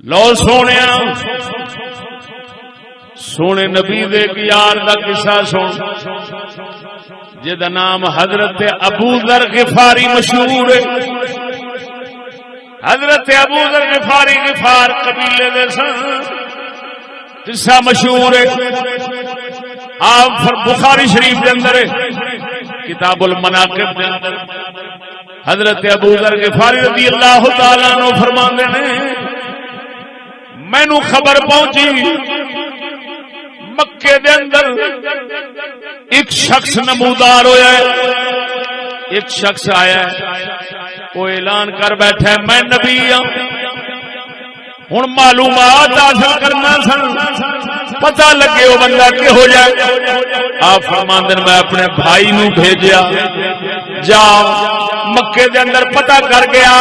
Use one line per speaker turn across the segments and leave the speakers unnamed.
لو سونے سونے نبی دے یار دا قصہ سن جدا نام حضرت ابو ذر غفاری مشہور ہے. حضرت ابو ذر غفاری غفار قبیلے دے سن قصہ مشہور ہے. آپ بخاری شریف کے اندر کتاب المناقب کے اندر حضرت ابو ذر غفاری رضی اللہ تعالی عنہ فرماندے نے مینوں خبر پہنچی مکے دے اندر ایک شخص نمودار ہویا ہے. ایک شخص آیا ہے وہ اعلان کر بیٹھا ہے میں نبی ہوں. ہن معلومات حاصل کرنا سن پتہ لگے وہ بندہ کہ ہو جائے. آپ فرماندے میں اپنے بھائی نو بھیجیا جا مکے دے اندر پتہ کر گیا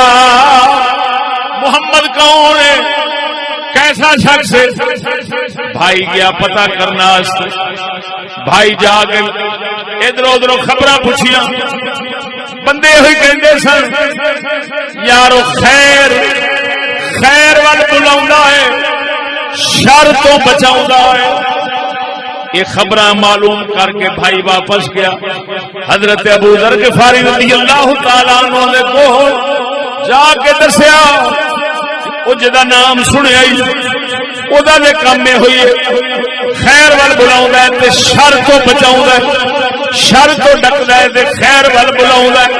محمد کون ہے کیسا شخص ہے. بھائی گیا پتہ کرنا بھائی جا کے ادھر ادھر خبراں پوچھیاں بندے ہوئی کہندے سن یارو خیر خیر وال بلاوندا ہے شر تو بچاوندا ہے. یہ خبراں معلوم کر کے بھائی واپس گیا. حضرت ابو ذر غفاری رضی اللہ تعالی عنہ نے کو جا کے دسیا وہ جدا نام سنیا او دا دے کام میں ہوئی خیر وال بلاوندا ہے تے شر تو بچاوندا ہے شر تو ڈکدا ہے تے خیر وال بلاوندا ہے.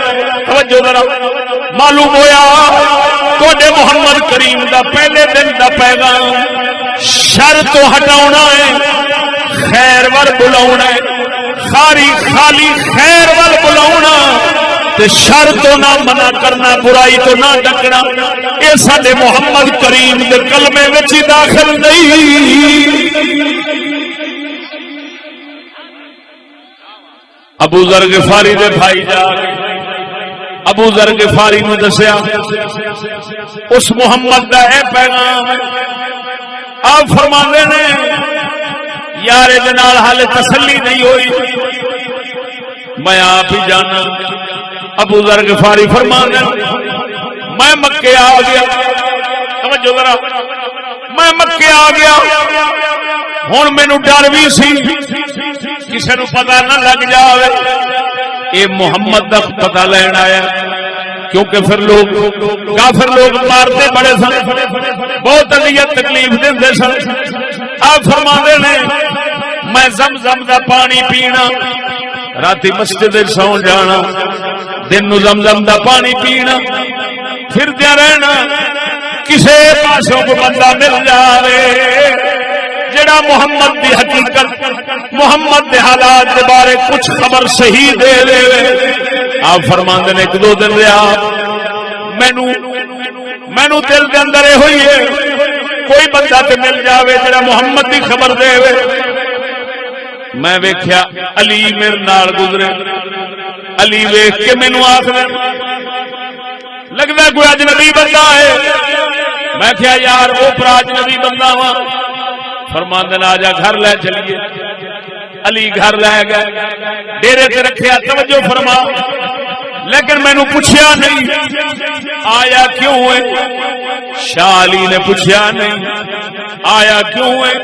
توجہ ذرا معلوم ہویا تواڈے محمد کریم دا پہلے دن دا پیغام شر تو ہٹاونا ہے خیر وال بلاونا ہے. خالی خیر وال بلاونا تے شر تو نہ منع کرنا برائی تو نہ ڈکنا اے ساڈے محمد کریم دے کلمے وچ ہی داخل نہیں. ابو ذر غفاری دے بھائی جا ابو ذر غفاری نو دسیا اس محمد دا اے پیغام. آپ فرماندے نے یار دے نال حال تسلی نہیں ہوئی میں آپ ہی جانا. ابو ذر غفاری فرماندے میں مکے آ گیا. توجہ ذرا میں مکے آ گیا ہن مینوں ڈر بھی سی کسے نو پتہ نہ لگ جاوے اے محمد دا پتہ لین آیا کیونکہ پھر لوگ کافر لوگ مارتے بڑے سن بہت اذیت تکلیف دیندے سن. آپ فرماندے نے میں زمزم دا پانی پینا راتی مسجد سو جانا دن نو زمزم دا پانی پینا پھر دیا رہنا کسے پاسوں کو بندہ مل جاوے جڑا محمد دی حقیقت محمد دے حالات دے بارے کچھ خبر صحیح دے دے. آپ فرماندے نے ایک دو دن رہا مینوں دل دے اندر اے ہوئی ہے کوئی بندہ تے مل جاوے جڑا محمد دی خبر دے وے. میں ویکھیا علی میرے نال گزرے. علی ویکھ کے مینوں آکھدا لگدا کوئی اجنبی بندہ ہے. میں کہیا یار او پر اجنبی بندہ وا. فرماندے آ جا گھر لے چلیے. علی گھر لے گئے ڈیرے تے رکھیا. توجہ فرما لیکن مینوں پوچھیا نہیں آیا کیوں ہے. شاہ علی نے پوچھیا نہیں آیا کیوں ہے.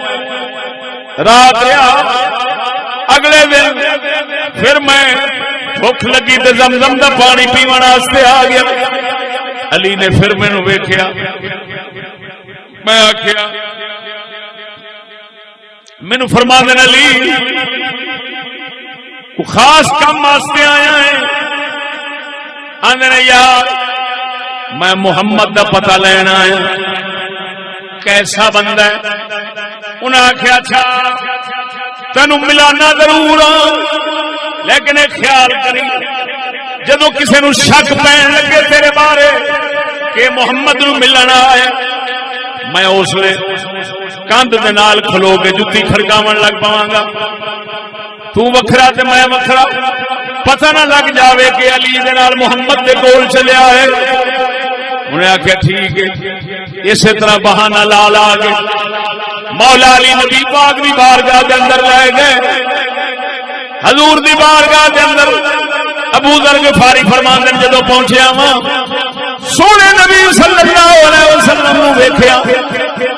رات رہا اگلے دن پھر میں بھوک لگی تے زمزم دا پانی پیون واسطے آ گیا. علی نے پھر مینوں ویکھیا میں آکھیا مینوں فرماندے علی کو خاص کام واسطے آیا ہے. آندے یار میں محمد دا پتہ لینا آیا کیسا بندہ ہے. انہیں آخیا اچھا تینوں ملانا ضرور لیکن ایک خیال کری جدو کسی نو شک پین لگے تیرے بارے کہ محمد نو ملنا آیا میں اس لیے کندھ دے نال کھلو کے جتی کھڑکاون لگ پاواں گا. تو وکھرا تے میں وکھرا پتہ نہ لگ جاوے کہ علی دے نال محمد دے کول چلیا ہے. انہیں آخیا ٹھیک ہے. اسی طرح بہانہ لا لا کے مولا علی نبی پاک دی بارگاہ دے اندر لے گئے. حضور دی بارگاہ دے اندر ابو ذر غفاری فرماندے جدوں پہنچیا وا سونے نبی صلی اللہ علیہ وسلم نو ویکھیا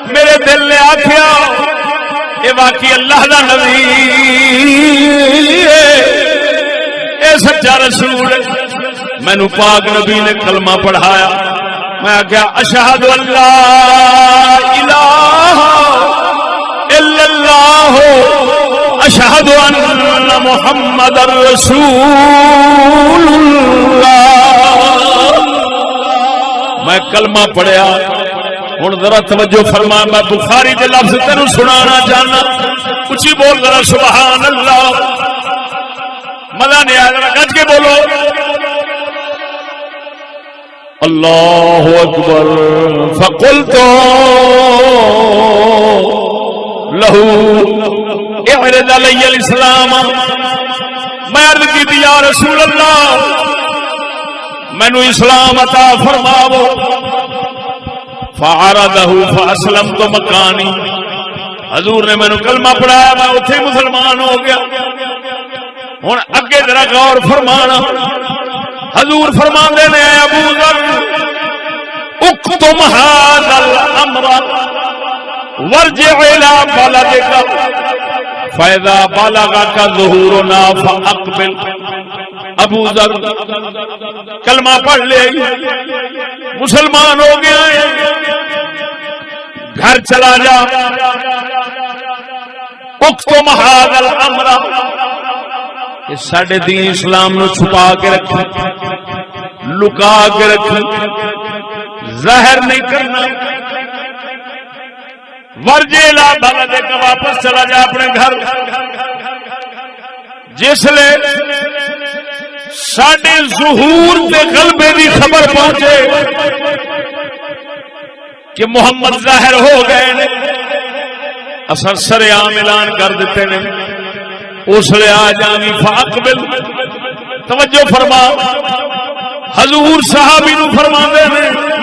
میرے دل نے آکھیا اے واقعی اللہ دا نبی اے سچا رسول مینوں پاک نبی نے کلمہ پڑھایا میں کہا اشہد ان لا الہ الا اللہ اشہد ان محمد رسول اللہ میں کلمہ پڑھیا ہن ذرا توجہ فرما میں بخاری دے لفظ تینوں سنانا چاہنا اچھی بول ذرا سبحان اللہ مزہ نہیں آیا ذرا گج کے بولو اللہ اکبر فقلت له اعرض علی الاسلام میں عرض کی یا رسول اللہ مینو اسلام عطا فرماو فعرضه فاسلمت مکانی حضور نے مینو کلمہ پڑھایا میں اتھے مسلمان ہو گیا ہن اگے ذرا غور فرمانا حضور فرماندے نے ابو ذر اکتم ھذا الامر وارجع الى بلدك فاذا بلغك ظهورنا فاقبل ابو ذر کلمہ پڑھ لے مسلمان ہو گیا ہے گھر چلا جا اکتم ھذا الامر ساڈے دین اسلام نو چھپا کے رکھی لکا کے رکھی ظاہر نہیں کرنا ورجے لا بلدے کا واپس چلا جا اپنے گھر جس لے ساڈے ظہور تے غلبے دی خبر پہنچے کہ محمد ظاہر ہو گئے نے اثر سر عام اعلان کر دیتے نے اس لئے آ جانی فاقبل توجہ فرما حضور صحابی نو فرما دے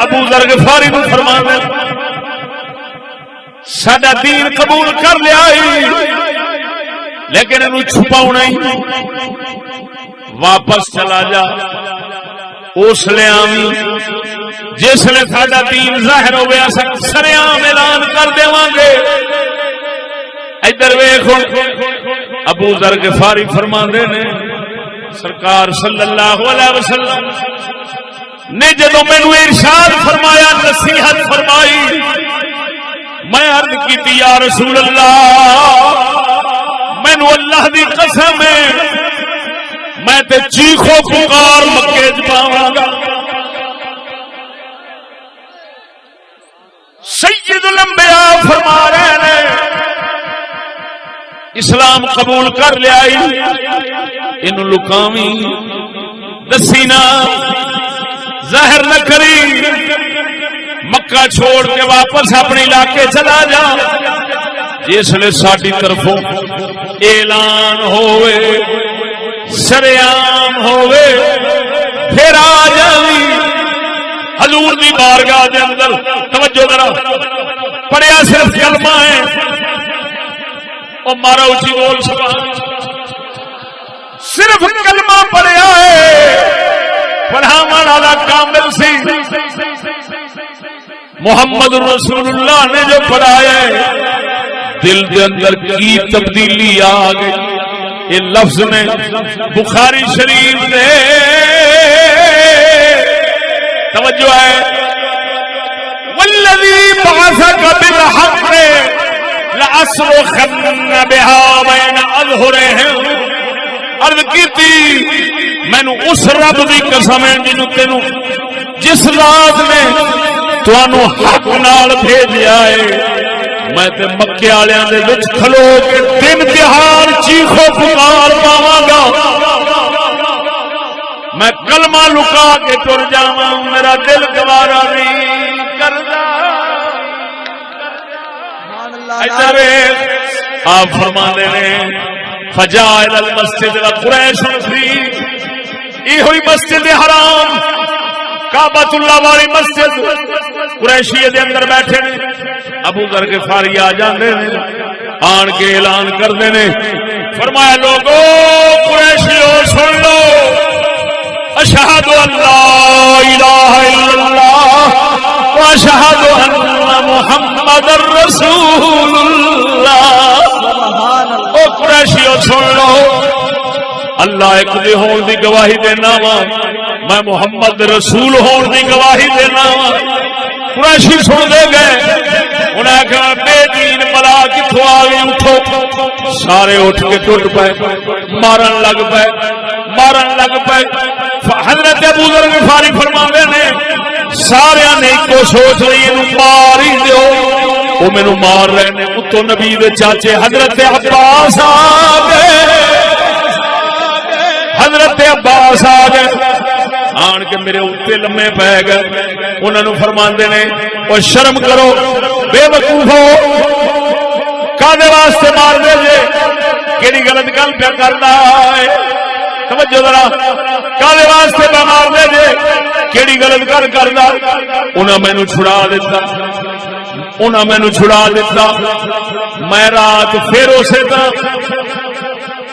ابو ذر غفاری نو فرما دے ساڈا دین قبول کر لیا لیکن انہوں چھپاؤنا ہی واپس چلا جا اس لئے آمی جس لئے ساڈا دین ظاہر ہو گیا سر عام اعلان کر دے وانگے ادھر ویکھو ابو ذر غفاری فرماندے نے سرکار صلی اللہ علیہ وسلم نے جدو مینوں ارشاد فرمایا نصیحت فرمائی میں عرض کی یا رسول اللہ مینوں اللہ دی قسم ہے میں تے چیخو پکار مکے چ پاواں گا سید الانبیاء فرما رہے ہیں اسلام قبول کر لیا ان لکاوی دسی نہ ظاہر نہ کری مکہ چھوڑ کے واپس اپنے علاقے چلا جا جس لئے ساڈی طرفوں اعلان ہوئے سریام ہوئے پھر آ جاوی حضور دی بارگاہ دے اندر توجہ ذرا پڑھیا صرف کلمہ ہے اور مارا اچھی بول سبحان صرف کلمہ پڑھیا ہے پڑھاون والا کامل سی محمد رسول اللہ نے جو پڑھایا ہے دل کے اندر کی تبدیلی آ گئی یہ لفظ نے بخاری شریف نے توجہ ہے والذی بعثک بالحق لأصرخن بها بین اظہرہم عرض کیتی مینوں اس رب دی قسم ہے جنوں تینوں جس ذات نے تانوں حق نال بھیجیا ہے میں تے مکے والےاں دے وچ کھلو کے دن تہار چیخو پکار پاواں گا میں کلمہ لکا کے ٹر جاواں میرا دل گوارا نہیں کردا ادھر آپ فرماندے نے فجاء المسجد قریش فی یہ ہوئی مسجد حرام کعبۃ اللہ والی مسجد قریشی دے اندر بیٹھے نے ابو ذر غفاری آ جاندے نے آن کے اعلان کردے نے فرمایا لوگو قریشیو سن لو اشہد ان لا الہ الا اللہ واشہد ان محمد رسول اللہ۔ او قریشیو سن لو، اللہ ایک دے ہون دی گواہی دینا وا، میں محمد رسول ہون دی گواہی دینا وا۔ قریشی سن دے گئے، انہیں کہا بے دین بلا کتھوں آ گئی، اٹھو۔ سارے اٹھ کے ٹوٹ پائے، مارن لگ پائے، مارن لگ پائے۔ حضرت ابو ذر غفاری فرماندے نے سارے نے کو سوچ رہی مار ہی دیو، وہ مینوں مار رہے نے۔ اتو نبی دے چاچے حضرت عباس آ گئے، حضرت عباس آ گئے، آن کے میرے اتنے لمے پی گئے۔ انہوں نے فرماندے نے اور شرم کرو بے وقوفو، کادے واسطے مار دے جے، کیڑی غلط گل پہ کرنا ہے؟ توجہ ذرا، کادے واسطے پہ مار دے جے، کیڑی غلط گل کرنا؟ انہاں مینوں چھڑا دیتا، انہاں مینوں چھڑا دیتا۔ میں رات پھر اسی طرح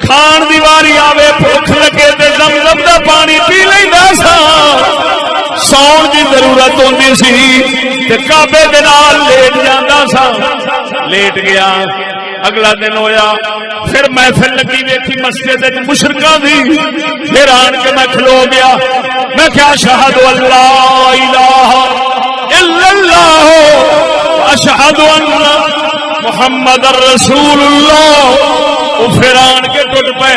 کھان دی واری آوے، بھوک لگے تے زمزم دا پانی پی لیندا سا، سون دی ضرورت ہوندی سی تے کعبے دے نال لیٹ جاندا سا۔ لیٹ گیا، اگلا دن ہویا، پھر محفل لگی ویکھی مسجد وچ مشرکاں دی، پھر آن کے میں کھلو گیا، میں کیا اشہد ان لا الہ الا اللہ اشہد ان محمد رسول اللہ۔ وہ پھر آن کے ٹوٹ پے،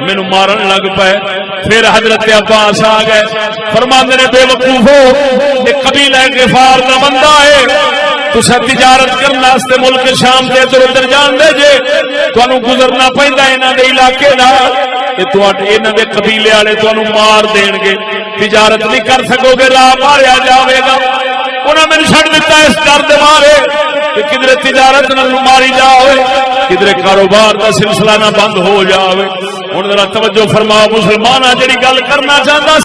مینوں مارن لگ پے۔ پھر حضرت عباس آ گئے، فرماندے نے بے وقوفو، یہ قبیلہ غفار دا بندہ ہے، تسا تجارت کرنے واسطے ملک شام دے ادھر ادھر جان دے جے، تانوں گزرنا پیندا انہاں دے علاقے نال، تے تواڈے انہاں دے قبیلے والے تانوں مار دین گے، تجارت نہیں کر سکو گے، راہ ماریا جاوے گا۔ انہاں مینوں چھڈ دتا اس ڈر دے مارے کہ کدھر تجارت نہ ماری جاوے، کدھر کاروبار دا سلسلہ نہ بند ہو جاوے۔ ہن ذرا توجہ فرماؤ مسلماناں، جڑی گل کرنا چاہندا